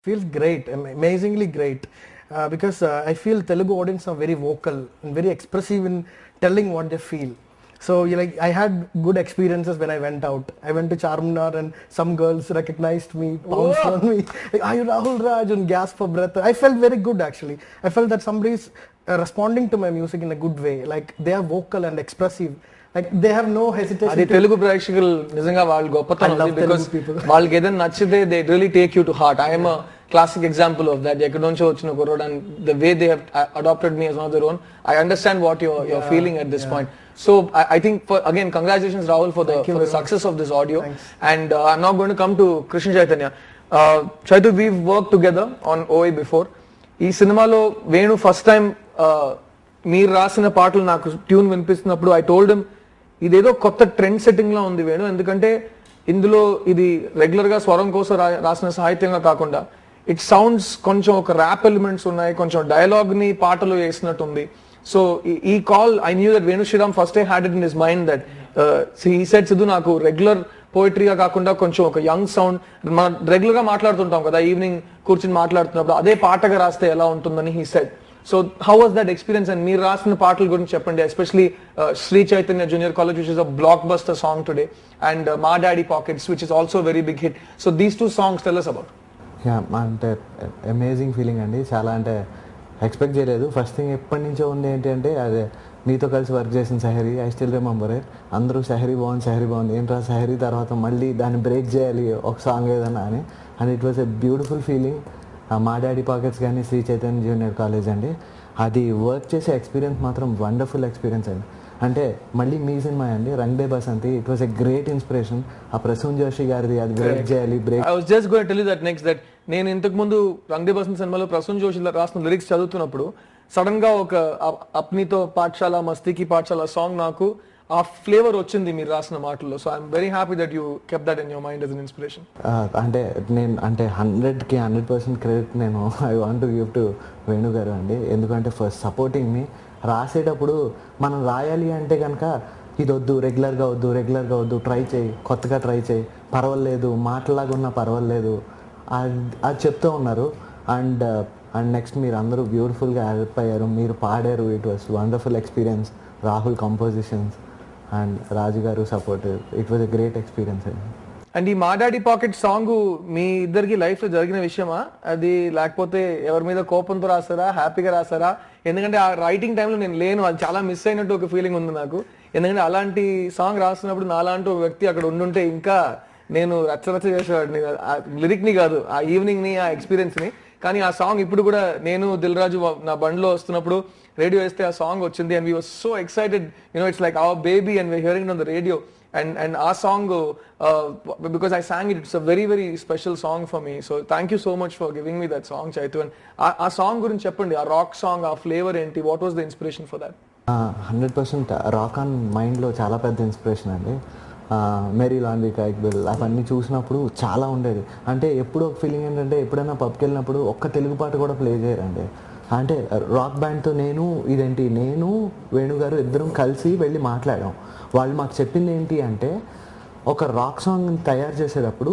Feels great, amazingly great. Because I feel Telugu audience are very vocal and very expressive in telling what they feel. So like I had good experiences when I went out. I went to Charminar and some girls recognized me, pounced on me, like, "Are you Rahul Raj?" and gasped for breath. I felt very good actually. I felt that somebody is responding to my music in a good way. Like they are vocal and expressive. Like they have no hesitation. అది తెలుగు ప్రేక్షకులు నిజంగా వాళ్ళు గొప్పతనం because వాళ్ళకి ఏదైనా నచ్చితే they really take you to heart. I'm classic example of that. ఎక్కడ నుంచో వచ్చిన కుర్రోడు and the way they have adopted me as one of their own, I understand what you're feeling at this point. So I think again congratulations Rahul for the success of this audio. Thanks. And I'm now going to come to Krishna Chaitanya. Chaitu, we've worked together on OI before. ఈ సినిమాలో Venu first time మీరు రాసిన పాటలు నాకు tune వినిపిస్తున్నప్పుడు I told him ఇదేదో కొత్త trend setting లా ఉంది వేణు, ఎందుకంటే ఇందులో ఇది రెగ్యులర్ గా స్వరం కోసం రాసిన సాహిత్యంగా కాకుండా ఇట్ సౌండ్స్ కొంచెం ఒక ర్యాప్ ఎలిమెంట్స్ ఉన్నాయి, కొంచెం డైలాగ్ ని పాటలు వేసినట్టుంది. సో ఈ call I knew that Venu Sriram first had it in his mind that he said Siddhu నాకు రెగ్యులర్ పోయిటరీగా కాకుండా కొంచెం ఒక యంగ్ సౌండ్, మనం రెగ్యులర్ గా మాట్లాడుతుంటాం కదా ఈవినింగ్ కూర్చుని మాట్లాడుతున్నప్పుడు అదే పాటగా రాస్తే ఎలా ఉంటుందని he said. So how was that experience and మీరు రాసిన పాటల గురించి చెప్పండి, especially Sri Chaitanya junior college which is a blockbuster song today and మా daddy pockets which is also very big hit. So these two songs tell us about. అంటే amazing feeling అండి, చాలా అంటే ఎక్స్పెక్ట్ చేయలేదు. ఫస్ట్ థింగ్ ఎప్పటి నుంచో ఉంది ఏంటంటే అదే నీతో కలిసి వర్క్ చేసిన సహరీ, ఐ స్టిల్ రిమెంబర్ ఇట్. అందరూ సహరీ బాగుంది ఏంట్రా సహరీ తర్వాత మళ్ళీ దాన్ని బ్రేక్ చేయాలి ఒక సాంగ్ ఏదన్నా అని. And it was a beautiful feeling. మా డాడీ పాకెట్స్ కానీ శ్రీ చైతన్య జూనియర్ కాలేజ్ అండి, అది వర్క్ చేసే ఎక్స్పీరియన్స్ మాత్రం వండర్ఫుల్ ఎక్స్పీరియన్స్ అండి. అంటే మళ్ళీ మీ సినిమా అండి Rang De Basanti, it was a great inspiration. ఆ ప్రసూన్ జోషి గారిది అది బ్రేక్ చేయాలి break. I was just going to tell you that next that నేను ఇంతకు ముందు రంగ్ దే బసంతి సినిమాలో ప్రసూన్ జోషి రాసిన లిరిక్స్ చదువుతున్నప్పుడు సడన్ గా ఒక అప్నీతో పాఠశాల మస్తీకి పాఠశాల సాంగ్ నాకు ఆ ఫ్లేవర్ వచ్చింది మీరు రాసిన మాటల్లో. So I'm very happy that you kept that in your mind as an inspiration. అంటే నేను అంటే 100% క్రెడిట్ నేను I want to give to Venu గారు అండి. ఎందుకంటే ఫస్ట్ సపోర్టింగ్ మీ. రాసేటప్పుడు మనం రాయాలి అంటే కనుక ఇది వద్దు, రెగ్యులర్గా వద్దు, ట్రై చేయి, కొత్తగా ట్రై చేయి, పర్వాలేదు, మాటలాగా ఉన్నా పర్వాలేదు అది చెప్తూ ఉన్నారు. అండ్ నెక్స్ట్ మీరు అందరూ బ్యూటిఫుల్గా హెల్ప్ అయ్యారు, మీరు పాడారు. It was wonderful experience. Rahul compositions and Raju గారు support, it was a great experience అండి. అండ్ ఈ మా డాడీ పాకెట్ సాంగ్ మీ ఇద్దరికి లైఫ్ లో జరిగిన విషయమా అది, లేకపోతే ఎవరి మీద కోపంతో రాసారా, హ్యాపీగా రాసారా? ఎందుకంటే ఆ రైటింగ్ టైంలో నేను లేను, అది చాలా మిస్ అయినట్టు ఒక ఫీలింగ్ ఉంది నాకు. ఎందుకంటే అలాంటి సాంగ్ రాస్తున్నప్పుడు నాలాంటి ఒక వ్యక్తి అక్కడ ఉండుంటే ఇంకా నేను రచ్చరచ్చ చేసేవాడిని, లిరిక్ ని కాదు, ఆ ఈవినింగ్ ని, ఆ ఎక్స్పీరియన్స్ ని. కానీ ఆ సాంగ్ ఇప్పుడు కూడా నేను దిల్ రాజు నా బండిలో వస్తున్నప్పుడు రేడియో వేస్తే ఆ సాంగ్ వచ్చింది and we was so excited, it's like our baby and we're hearing on the radio. And our song, because I sang it, it's a very, very special song for me. So thank you so much for giving me that song, Chaitu. And our song gurinchi cheppandi, our rock song, our flavor enti, what was the inspiration for that? 100% rock on మైండ్లో చాలా పెద్ద inspiration అండి. Mary laundry కైక్ bill అవన్నీ చూసినప్పుడు చాలా ఉండేది. అంటే ఎప్పుడు ఒక ఫీలింగ్ ఏంటంటే ఎప్పుడైనా పబ్కి వెళ్ళినప్పుడు ఒక్క తెలుగు పాట కూడా ప్లే చేయరండి. అంటే రాక్ బ్యాండ్తో నేను వేణు గారు ఇద్దరం కలిసి వెళ్ళి మాట్లాడాం. వాళ్ళు మాకు చెప్పింది ఏంటి అంటే ఒక రాక్ సాంగ్ తయారు చేసేటప్పుడు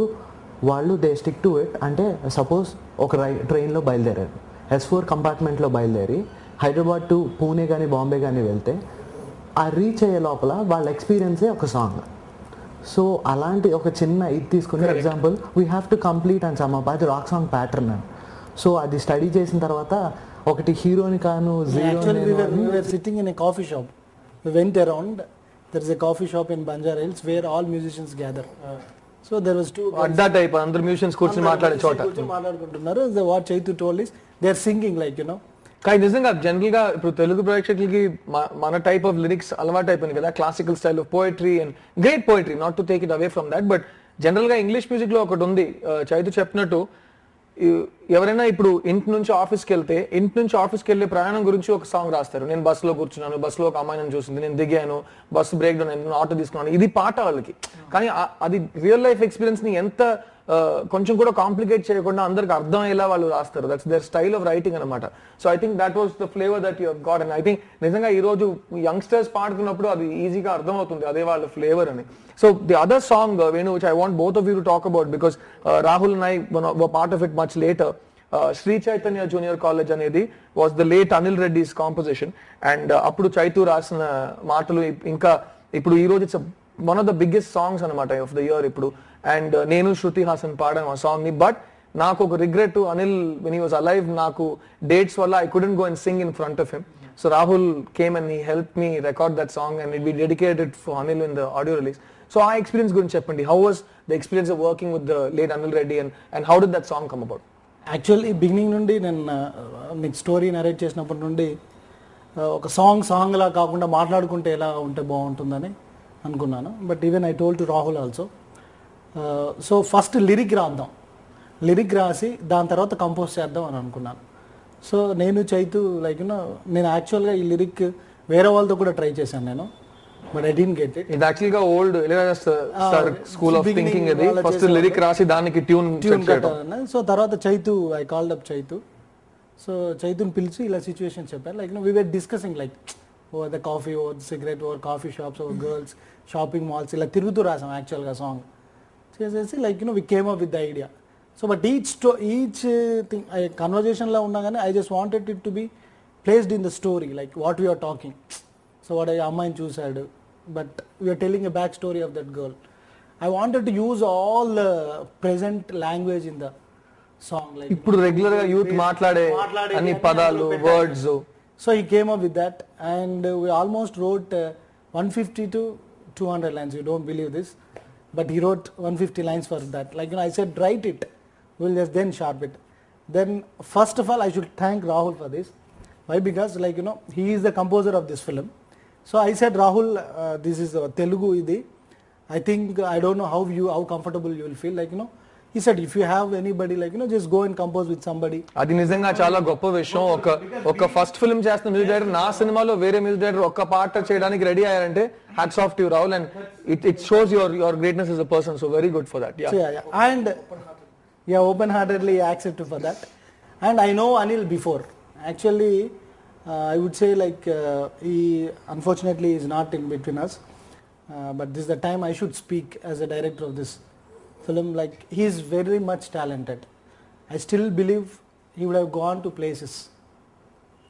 వాళ్ళు దే స్టిక్ టు ఇట్. అంటే సపోజ్ ఒక ట్రైన్లో బయలుదేరారు, S4 కంపార్ట్మెంట్లో బయలుదేరి హైదరాబాద్ టు పూణే కానీ బాంబే కానీ వెళ్తే ఆ రీచ్ అయ్యే లోపల వాళ్ళ ఎక్స్పీరియన్సే ఒక సాంగ్. సో అలాంటి ఒక చిన్న ఇది తీసుకునే example we have to complete and sum up, అది రాక్ సాంగ్ ప్యాటర్న్ అని. సో అది స్టడీ చేసిన తర్వాత ఒకటి హీరోని కాను sitting in a coffee shop, we went around, there is a coffee shop in Banjara Hills where all musicians gather. So there was two at that type అందరు musicians కూర్చొని మాట్లాడే చోట మాట్లాడుకుంటున్నారు. what Chaitu told is they are singing like కానీ నిజంగా general గా ఇప్పుడు తెలుగు ప్రేక్షకులకి మన టైప్ ఆఫ్ లిరిక్స్ అలవాటు అయిపోయింది కదా, classical style of poetry and great poetry, not to take it away from that. But general గా ఇంగ్లీష్ మ్యూజిక్ లో ఒకటి ఉంది, చైతు చెప్పినట్టు ఎవరైనా ఇప్పుడు ఇంటి నుంచి ఆఫీస్కి వెళ్తే ఇంటి నుంచి ఆఫీస్కి వెళ్ళే ప్రయాణం గురించి ఒక సాంగ్ రాస్తారు. నేను బస్సులో కూర్చున్నాను, బస్సులో ఒక అమ్మాయిని చూసింది, నేను దిగాను, బస్సు బ్రేక్ డౌన్ అయింది, ఆటో తీసుకున్నాను, ఇది పాట వాళ్ళకి. కానీ అది రియల్ లైఫ్ ఎక్స్పీరియన్స్ ని ఎంత కొంచెం కూడా కాంప్లికేట్ చేయకుండా అందరికి అర్థం అయ్యేలా వాళ్ళు రాస్తారు. That's their style of writing అనమాట. So I think that was the flavour that you have got. And I think నిజంగా ఈ రోజు యంగ్స్టర్స్ పాడుతున్నప్పుడు అది ఈజీగా అర్థం అవుతుంది అదే వాళ్ళ ఫ్లేవర్ అని. So the other song Venu, which I want both of you to talk about because Rahul and I were part of it much later. Sri Chaitanya Junior College అనేది was the late Anil Reddy's composition. And అప్పుడు చైతు రాసిన మాటలు ఇంకా ఇప్పుడు ఈ రోజు it's one of the biggest songs అనమాట of the year ఇప్పుడు. అండ్ నేను శృతి హాసన్ పాడాను ఆ సాంగ్ ని. బట్ నాకు ఒక regret, Anil when he was alive నాకు డేట్స్ వల్ల I couldn't go and sing in front of him. So Rahul came and he helped me record that song and we dedicated it for Anil in the audio release. So ఆ experience గురించి చెప్పండి. How was the experience of working with the late Anil Reddy and how did that song come about? Actually beginning నుండి నేను మీకు story narrate చేసినప్పటి నుండి ఒక సాంగ్లా కాకుండా మాట్లాడుకుంటే ఎలా ఉంటే బాగుంటుందని అనుకున్నాను. But even I told to Rahul also. So first lyric రాద్దాం, లిరిక్ రాసి దాని తర్వాత కంపోజ్ చేద్దాం అని అనుకున్నాను. సో నేను చైతు నేను యాక్చువల్గా ఈ లిరిక్ వేరే వాళ్ళతో కూడా ట్రై చేశాను నేను. But I didn't get it. ఇది యాక్చువల్ గా ఓల్డ్ స్కూల్ ఆఫ్ థింకింగ్ ఇది. ఫస్ట్ లిరిక్ రాసి దానికి ట్యూన్ చేయడం. సో తర్వాత Chaitu, I called up Chaitu. So చైతుని పిలిచి ఇలా సిచ్యువేషన్ చెప్పాను. We were discussing over the coffee, over cigarette, over coffee shops, over girls, shopping malls ఇలా తిరుగుతూ రాసాం యాక్చువల్గా సాంగ్ చేసేసి we came up with the idea. So but each thing కన్వర్జేషన్లో ఉన్నా కానీ I just wanted it to be placed in the story what we're talking. So వాడు అమ్మాయిని చూశాడు, but we're telling a back story of that girl. I wanted to use all the present language in the song. ఇప్పుడు regular గా youth మాట్లాడే అన్ని పదాలు, words. So he came up with that and we almost wrote 150 to 200 lines. You don't believe this, but he wrote 150 lines for that. I said, write it, we'll just then sharp it. Then first of all I should thank Rahul for this. Why? Because he is the composer of this film. So I said, Rahul, this is Telugu idi. I think I don't know how comfortable you will feel. He said, if you have anybody just go and compose with somebody. అది నిజంగా చాలా గొప్ప విషయం. ఒక first film చేస్తున్న music director నా సినిమాలో వేరే మ్యూజిక్ డైరెక్టర్ ఒక్క పాట చేయడానికి రెడీ అయ్యారంటే hats off to Rahul. And it shows your greatness as a person. So very good for that. Yeah. And open heartedly accepted for that. And I know Anil before. Actually I would say he unfortunately is not in between us, but this is the time I should speak as a director of this film. He is very much talented. I still believe he would have gone to places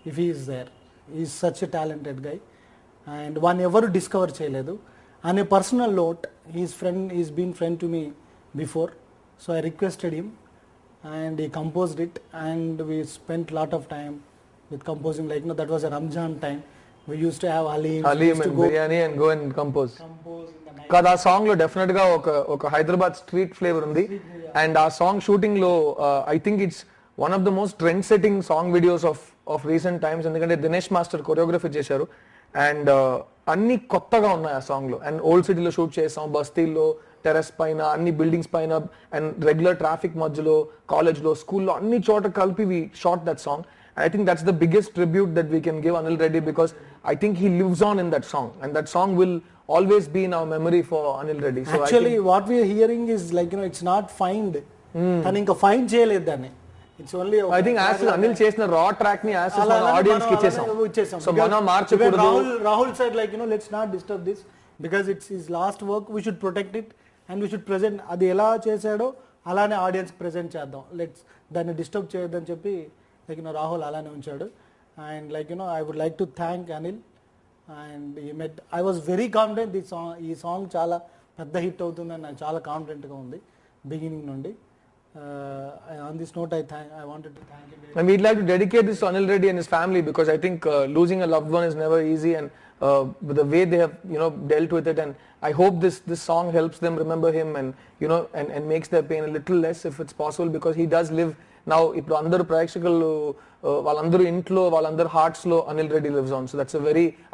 if he is there. He is such a talented guy and one ever discover cheyaledu. On a personal note, he's been friend to me before, so I requested him and he composed it and we spent lot of time with composing. That was a Ramzan time. We used to have Halim and biryani and go and compose kada song lo definite ga oka Hyderabad street flavor undi. And our song shooting lo I think it's one of the most trend setting song videos of recent times endukante Dinesh Master choreography chesaru and anni kottaga unnai aa song lo. And old city lo shoot chesam, basti lo, terrace paina, anni buildings paina and regular traffic madhyalo, college lo, school lo anni chota kalpi we shot that song. I think that's the biggest tribute that we can give Anil Reddy because I think he lives on in that song and that song will always be in our memory for Anil Reddy. So actually what we are hearing is it's not find. Tani inka find cheyaledu danni. It's only I think as Anil chesina raw track ni as మన audience ki ichesam. So mana marchakudadu. Rahul said let's not disturb this because it's his last work. We should protect it and we should present adi ela chesado alane audience present cheddam. Let's danni disturb cheyadani cheppi Rahul అలానే ఉంచాడు. And I would like to thank Anil and I was very confident ఈ song చాలా పెద్ద hit అవుతుందని నాకు చాలా కాన్ఫిడెంట్గా ఉంది బిగినింగ్ నుండి. On this note, I wanted to thank him. And we'd like to dedicate this to Anil Reddy and his family because I think losing a loved one is never easy and with the way they have dealt with it, and I hope this song helps them remember him and and makes their pain a little less if it's possible because he does live now. ఇప్పుడు అందరూ ప్రేక్షకులు వాళ్ళందరూ ఇంట్లో వాళ్ళందరూ hearts లో Anil Reddy lives on. So that's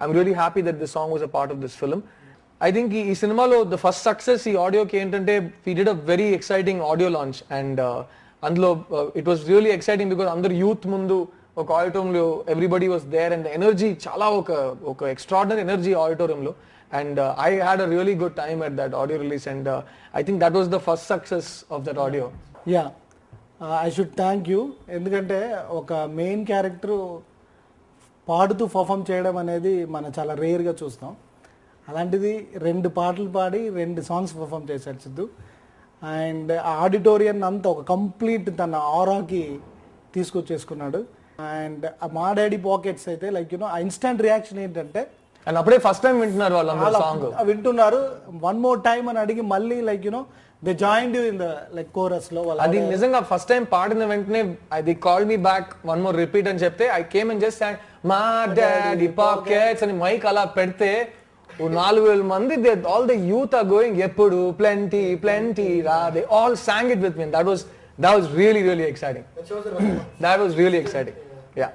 I'm really happy that this song was a part of this film. I think ఈ సినిమాలో the first success ఈ ఆడియోకి ఏంటంటే we did a very exciting audio launch and అందులో it was really exciting because అందరు youth ముందు ఒక ఆడిటోరియంలో everybody was there and energy చాలా ఒక ఎక్స్ట్రాడినరీ ఎనర్జీ ఆడిటోరియంలో. And I had a really good time at that audio release and I think that was the first success of that audio. Yeah, I should thank you. ఎందుకంటే ఒక main character పాడుతూ perform చేయడం అనేది మనం చాలా రేర్గా చూస్తాం. అలాంటిది 2 పాటలు పాడి 2 సాంగ్స్ పర్ఫామ్ చేశాడు సిద్ధు. అండ్ ఆడిటోరియం అంతా ఒక కంప్లీట్ తన ఆరాకి తీసుకొచ్చేసుకున్నాడు. అండ్ మా డాడీ పాకెట్స్ అయితే లైక్ యూనో ఇన్స్టంట్ రియాక్షన్ ఏంటంటే, అండ్ అప్పుడే ఫస్ట్ టైం వింటున్నారు వాళ్ళందరూ సాంగ్, వింటున్నారు, 1 more time అని అడిగి మళ్ళీ like you know they joined you in the like chorus లో. అది నిజంగా ఫస్ట్ టైం పాడిన వెంటనే the call me back 1 more repeat అని చెప్తే ఐ కేమ్ అండ్ జస్ట్ మా డాడీ పాకెట్స్ అని మైక్ అలా పెడితే 4,000 మంది, all the youth are going ఎప్పుడు ప్లెంటీ ప్లెంటీ రా, they all sang it with me. That was really exciting. That was really exciting. Yeah.